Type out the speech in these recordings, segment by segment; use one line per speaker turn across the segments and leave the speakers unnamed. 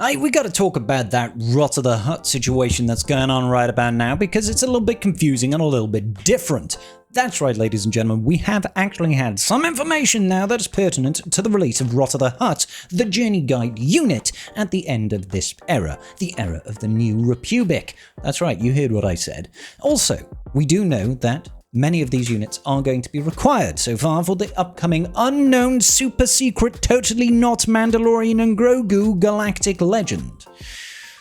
We gotta talk about that Rotta the Hutt situation that's going on right about now, because it's a little bit confusing and a little bit different. That's right, ladies and gentlemen, we have actually had some information now that is pertinent to the release of Rotta the Hutt, the Journey Guide unit, at the end of this era, the era of the New Republic. That's right, you heard what I said. Also, we do know that many of these units are going to be required so far for the upcoming unknown, super secret, totally not Mandalorian and Grogu galactic legend.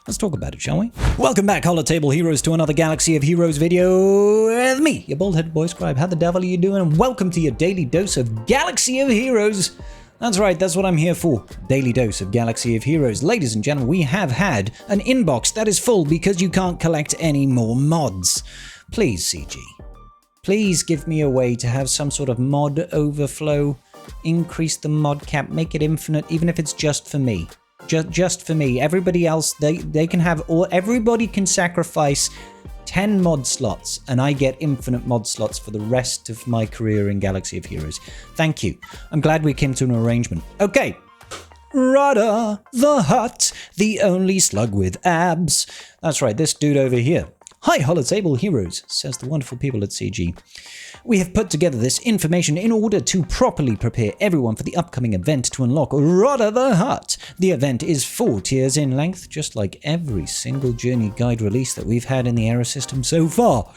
Let's talk about it, shall we? Welcome back, Holotable Heroes, to another Galaxy of Heroes video with me, your bald-headed boy scribe. How the devil are you doing? And welcome to your daily dose of Galaxy of Heroes. That's right, that's what I'm here for. Daily dose of Galaxy of Heroes. Ladies and gentlemen, we have had an inbox that is full because you can't collect any more mods. Please, CG. Please give me a way to have some sort of mod overflow. Increase the mod cap, make it infinite, even if it's just for me. Just for me. Everybody else, they can have everybody can sacrifice 10 mod slots, and I get infinite mod slots for the rest of my career in Galaxy of Heroes. Thank you. I'm glad we came to an arrangement. Okay. Rotta the Hutt, the only slug with abs. That's right, this dude over here. Hi, Holotable Heroes, says the wonderful people at CG. We have put together this information in order to properly prepare everyone for the upcoming event to unlock Rotta the Hutt. The event is 4 tiers in length, just like every single Journey Guide release that we've had in the Era system so far.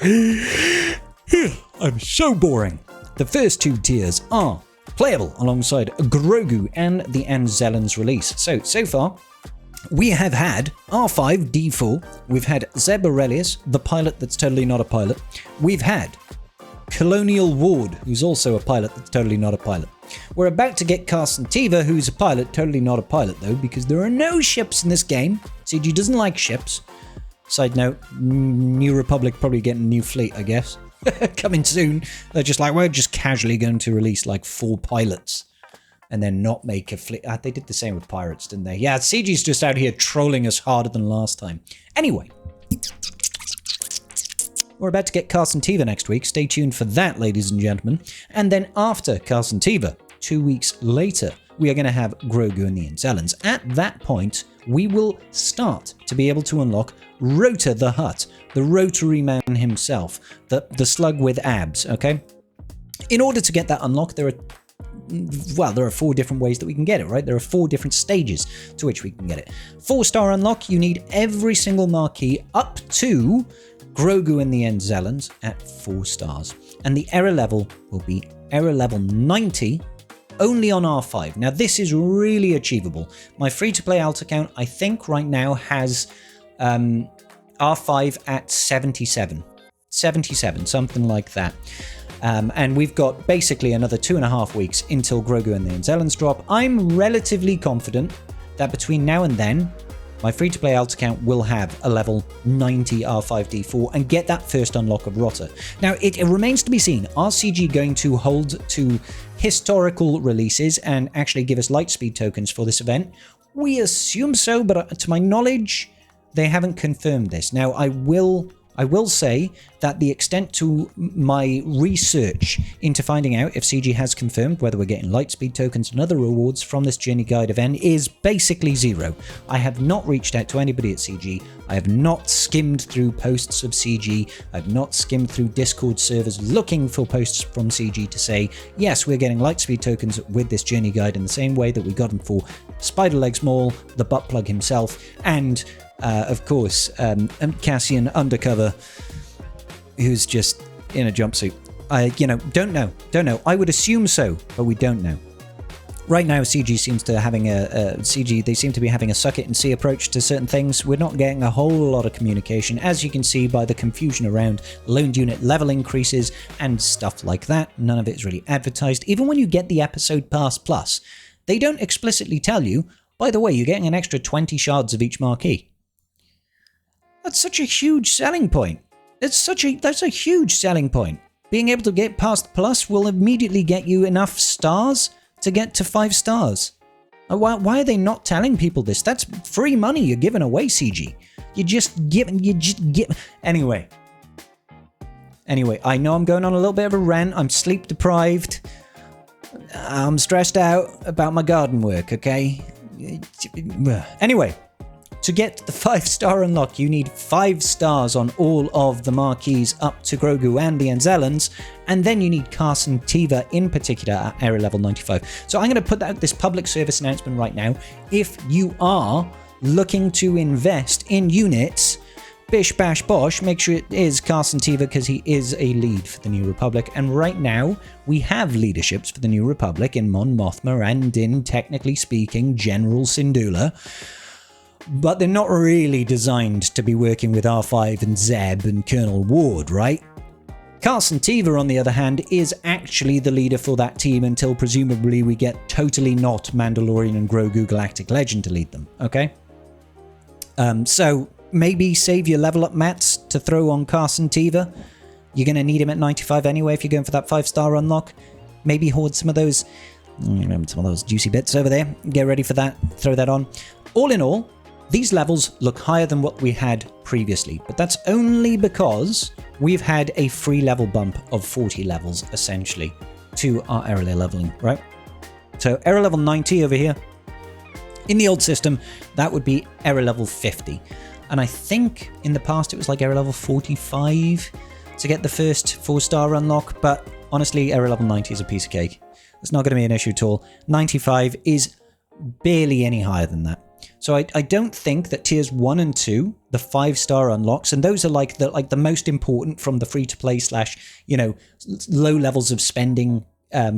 I'm so boring. The first 2 tiers are playable alongside Grogu and the Anzellan's release. So far, we have had R5, D4, we've had Zeb Aurelius, the pilot that's totally not a pilot, we've had Colonial Ward, who's also a pilot that's totally not a pilot. We're about to get Carson Teva, who's a pilot, totally not a pilot though, because there are no ships in this game. CG doesn't like ships. Side note, New Republic probably getting a new fleet, I guess. Coming soon. They're just like, we're just casually going to release like 4 pilots. And then not make a fleet. They did the same with pirates, didn't they? Yeah, CG's just out here trolling us harder than last time. Anyway. We're about to get Carson Teva next week. Stay tuned for that, ladies and gentlemen. And then after Carson Teva, 2 weeks later, we are going to have Grogu and the Anzellans. At that point, we will start to be able to unlock Rotta the Hutt, the rotary man himself, the slug with abs, okay? In order to get that unlocked, there are 4 different ways that we can get it, right? There are 4 different stages to which we can get it. 4-star unlock, you need every single marquee up to Grogu and the Anzellans at 4 stars. And the error level will be error level 90 only on R5. Now this is really achievable. My free-to-play alt account, I think right now has R5 at 77. 77, something like that. And we've got basically another 2.5 weeks until Grogu and the Anzellans drop. I'm relatively confident that between now and then, my free-to-play alt account will have a level 90 R5D4 and get that first unlock of Rotta. Now, it remains to be seen. Are CG going to hold to historical releases and actually give us lightspeed tokens for this event? We assume so, but to my knowledge, they haven't confirmed this. Now, I will say that the extent to my research into finding out if CG has confirmed whether we're getting lightspeed tokens and other rewards from this Journey Guide event is basically 0. I have not reached out to anybody at CG. I have not skimmed through posts of CG. I've not skimmed through Discord servers looking for posts from CG to say, yes, we're getting lightspeed tokens with this Journey Guide in the same way that we got them for Spiderlegs Maul, the butt plug himself, and of course, Cassian Undercover, who's just in a jumpsuit. Don't know. I would assume so, but we don't know. Right now, CG seems to they seem to be having a suck it and see approach to certain things. We're not getting a whole lot of communication, as you can see by the confusion around loaned unit level increases and stuff like that. None of it is really advertised. Even when you get the Episode Pass Plus, they don't explicitly tell you, by the way, you're getting an extra 20 shards of each marquee. That's such a huge selling point. That's a huge selling point. Being able to get past Plus will immediately get you enough stars to get to 5 stars. Why are they not telling people this? That's free money you're giving away, CG. You just give. Anyway, I know I'm going on a little bit of a rant. I'm sleep deprived. I'm stressed out about my garden work, okay? Anyway, To get the 5-star unlock, you need 5 stars on all of the marquees up to Grogu and the Anzellans, and then you need Carson Teva in particular at area level 95. So I'm going to put out this public service announcement right now. If you are looking to invest in units, bish bash bosh, make sure it is Carson Teva because he is a lead for the New Republic. And right now, we have leaderships for the New Republic in Mon Mothma and in, technically speaking, General Syndulla. But they're not really designed to be working with R5 and Zeb and Colonel Ward, right? Carson Teva, on the other hand, is actually the leader for that team until presumably we get totally not Mandalorian and Grogu Galactic Legend to lead them, okay? So maybe save your level up mats to throw on Carson Teva. You're going to need him at 95 anyway if you're going for that 5-star unlock. Maybe hoard some of those juicy bits over there. Get ready for that. Throw that on. All in all, these levels look higher than what we had previously, but that's only because we've had a free level bump of 40 levels, essentially, to our area leveling, right? So area level 90 over here. In the old system, that would be area level 50. And I think in the past it was like area level 45 to get the first 4-star unlock, but honestly, area level 90 is a piece of cake. It's not going to be an issue at all. 95 is barely any higher than that. So I don't think that tiers 1 and 2, the 5-star unlocks, and those are like the most important from the free-to-play / low levels of spending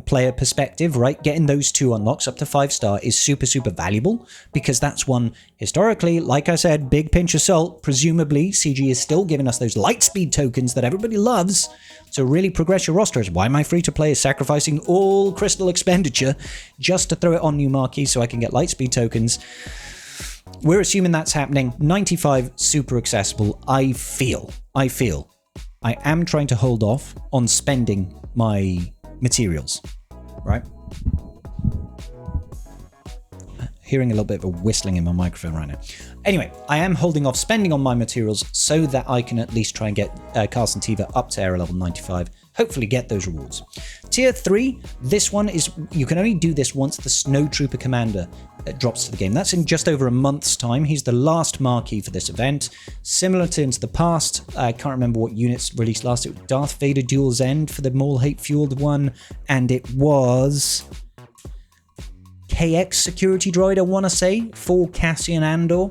player perspective, right? Getting those 2 unlocks up to 5-star is super, super valuable because that's one, historically, like I said, big pinch of salt, presumably CG is still giving us those lightspeed tokens that everybody loves. So really progress your rosters. Why my free-to-play is sacrificing all crystal expenditure just to throw it on new marquees so I can get lightspeed tokens. We're assuming that's happening. 95, super accessible. I feel I am trying to hold off on spending my materials, right? Hearing a little bit of a whistling in my microphone right now. Anyway, I am holding off spending on my materials so that I can at least try and get Carson Teva up to area level 95. Hopefully get those rewards. Tier 3, this one is, you can only do this once the Snow Trooper Commander drops to the game. That's in just over a month's time. He's the last marquee for this event. Similar to into the past, I can't remember what units released last. It was Darth Vader Duel's End for the Maul Hate-fueled one, and it was KX Security Droid, I want to say, for Cassian Andor.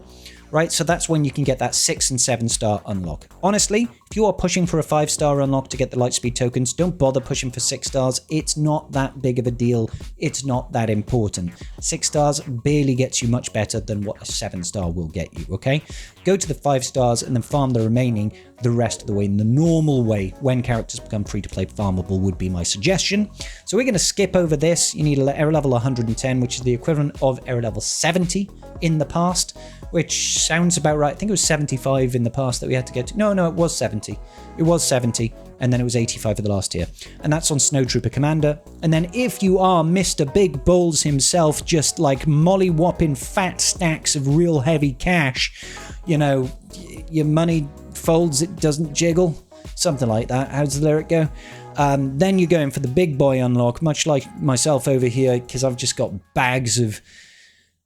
Right, so that's when you can get that 6 and 7-star unlock. Honestly, if you are pushing for a 5-star unlock to get the lightspeed tokens, don't bother pushing for 6 stars. It's not that big of a deal. It's not that important. 6 stars barely gets you much better than what a 7-star will get you, okay? Go to the 5 stars and then farm the remaining the rest of the way in the normal way. When characters become free-to-play farmable would be my suggestion. So we're going to skip over this. You need area level 110, which is the equivalent of area level 70 in the past, which sounds about right. I think it was 75 in the past that we had to get to. No, it was 70. It was 70, and then it was 85 for the last tier. And that's on Snow Trooper Commander. And then if you are Mr. Big Balls himself, just like molly-whopping fat stacks of real heavy cash, your money folds, it doesn't jiggle. Something like that. How does the lyric go? Then you're going for the big boy unlock, much like myself over here, because I've just got bags of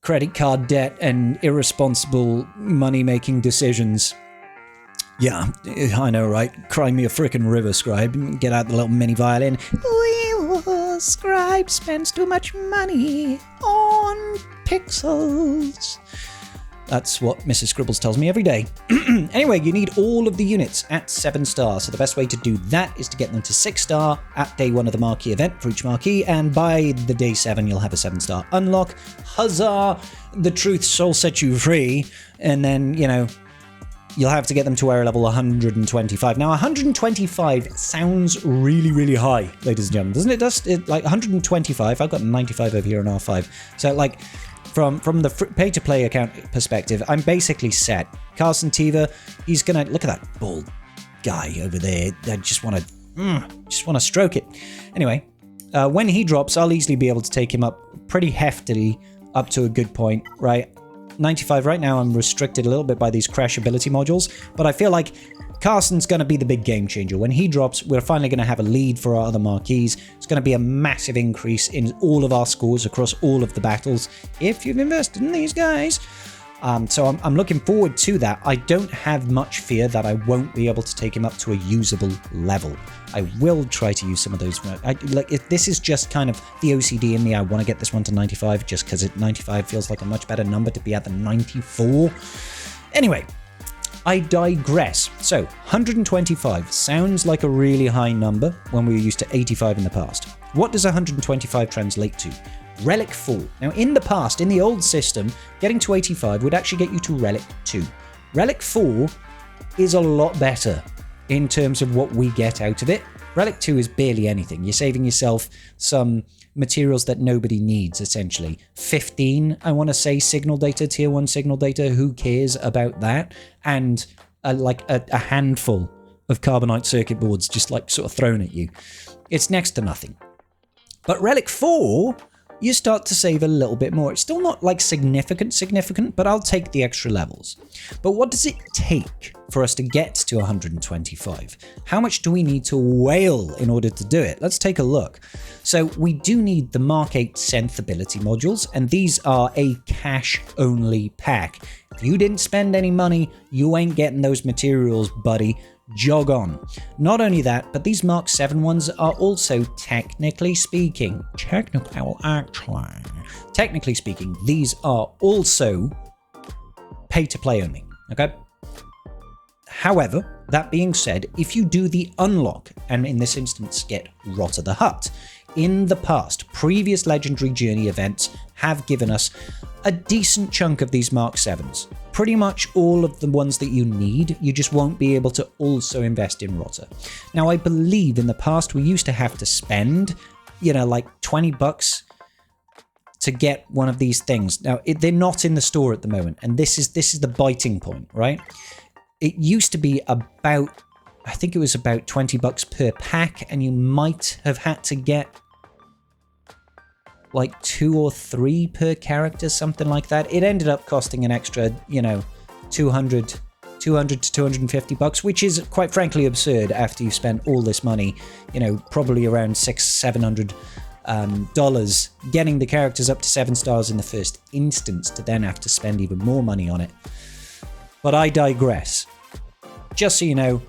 credit card debt and irresponsible money-making decisions. Yeah, I know, right? Cry me a frickin' river, Scribe. Get out the little mini violin. Scribe spends too much money on pixels. That's what Mrs. Scribbles tells me every day. Anyway, you need all of the units at 7 stars. So the best way to do that is to get them to 6 star at day 1 of the marquee event for each marquee. And by the day 7, you'll have a 7 star unlock. Huzzah! The truth shall set you free. And then, you'll have to get them to area level 125. Now, 125 sounds really, really high, ladies and gentlemen, doesn't it? Does it, like 125? I've got 95 over here on R5. So, like, from the pay-to-play account perspective, I'm basically set. Carson Teva, he's gonna look at that bald guy over there. I just want to stroke it. Anyway, when he drops, I'll easily be able to take him up pretty heftily up to a good point, right? 95 right now. I'm restricted a little bit by these crash ability modules, but I feel like Carson's going to be the big game changer. When he drops, we're finally going to have a lead for our other marquees. It's going to be a massive increase in all of our scores across all of the battles. If you've invested in these guys, So I'm looking forward to that. I don't have much fear that I won't be able to take him up to a usable level. I will try to use some of those. If this is just kind of the OCD in me, I want to get this one to 95 just because 95 feels like a much better number to be at than 94. Anyway, I digress. So 125 sounds like a really high number when we were used to 85 in the past. What does 125 translate to? Relic 4. Now, in the past, in the old system, getting to 85 would actually get you to Relic 2. Relic 4 is a lot better in terms of what we get out of it. Relic 2 is barely anything. You're saving yourself some materials that nobody needs, essentially. 15, I want to say, signal data, tier 1 signal data. Who cares about that? And a handful of carbonite circuit boards just like sort of thrown at you. It's next to nothing. But Relic 4, you start to save a little bit more. It's still not like significant, but I'll take the extra levels. But what does it take for us to get to 125? How much do we need to whale in order to do it? Let's take a look. So we do need the Mark 8 Synth ability modules, and these are a cash-only pack. If you didn't spend any money, you ain't getting those materials, buddy. Jog on. Not only that, but these Mark 7 ones are also technically speaking, these are also pay to play only. Okay. However, that being said, if you do the unlock, and in this instance get Rotta the Hutt, in the past, previous Legendary Journey events have given us a decent chunk of these Mark 7s. Pretty much all of the ones that you need, you just won't be able to also invest in Rotta. Now, I believe in the past we used to have to spend, like $20 to get one of these things. Now, they're not in the store at the moment, and this is the biting point, right? It used to be about, I think it was about $20 per pack, and you might have had to get like 2 or 3 per character, something like that. It ended up costing an extra, $200 to $250, which is quite frankly absurd after you've spent all this money, probably around $600-700 getting the characters up to 7 stars in the first instance to then have to spend even more money on it. But I digress. Just so you know,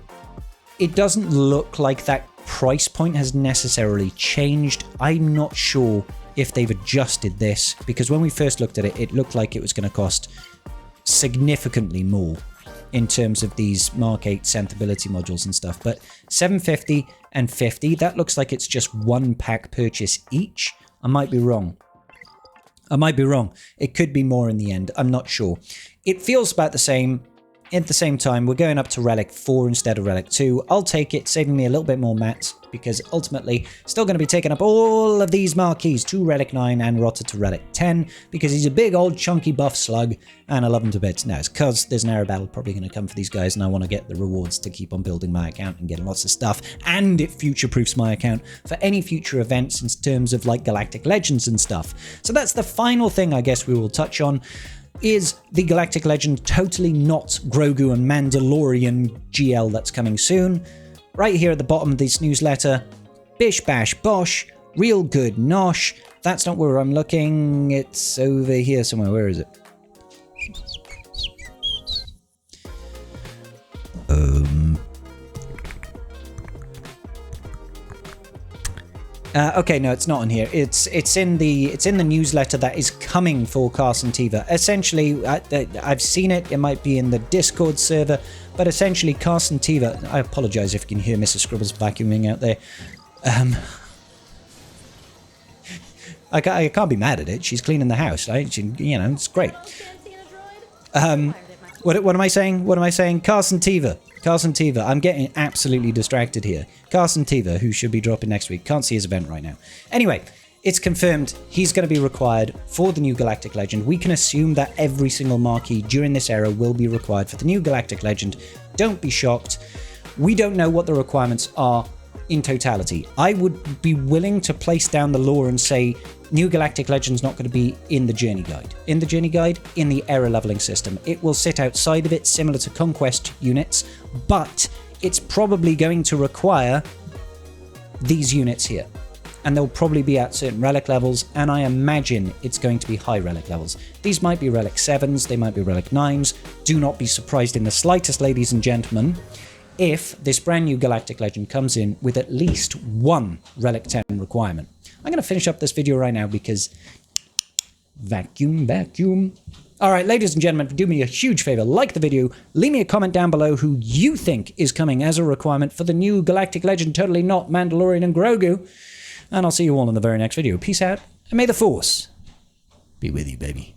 it doesn't look like that price point has necessarily changed. I'm not sure if they've adjusted this, because when we first looked at it, it looked like it was going to cost significantly more in terms of these Mark 8 Synth ability modules and stuff. But $750 and $50, that looks like it's just 1 pack purchase each. I might be wrong. It could be more in the end. I'm not sure. It feels about the same. At the same time, we're going up to Relic 4 instead of Relic 2. I'll take it, saving me a little bit more mats, because ultimately, still going to be taking up all of these marquees to Relic 9 and Rotta to Relic 10, because he's a big old chunky buff slug, and I love him to bits. Now, it's because there's an arrow battle probably going to come for these guys, and I want to get the rewards to keep on building my account and getting lots of stuff, and it future-proofs my account for any future events in terms of, like, Galactic Legends and stuff. So that's the final thing I guess we will touch on. Is the Galactic Legend totally not Grogu and Mandalorian GL that's coming soon? Right here at the bottom of this newsletter, bish bash bosh, real good nosh. That's not where I'm looking, it's over here somewhere. Where is it? Okay, no, it's not in here. It's in the newsletter that is coming for Carson Teva. Essentially, I've seen it. It might be in the Discord server, but essentially, Carson Teva. I apologize if you can hear Mrs. Scribbles vacuuming out there. I can't be mad at it. She's cleaning the house, right? It's great. What am I saying? Carson Teva. I'm getting absolutely distracted here. Carson Teva, who should be dropping next week. Can't see his event right now. Anyway, it's confirmed he's going to be required for the new Galactic Legend. We can assume that every single marquee during this era will be required for the new Galactic Legend. Don't be shocked. We don't know what the requirements are in totality. I would be willing to place down the law and say New Galactic Legend's not going to be in the Journey Guide. In the Journey Guide, in the era leveling system. It will sit outside of it, similar to Conquest units, but it's probably going to require these units here. and they'll probably be at certain relic levels, and I imagine it's going to be high relic levels. These might be relic 7s, they might be relic 9s. Do not be surprised in the slightest, ladies and gentlemen, if this brand new Galactic Legend comes in with at least one relic 10 requirement. I'm going to finish up this video right now because vacuum. All right, ladies and gentlemen, do me a huge favor, like the video, leave me a comment down below who you think is coming as a requirement for the new Galactic Legend, totally not Mandalorian and Grogu. And I'll see you all in the very next video. Peace out, and may the Force be with you, baby.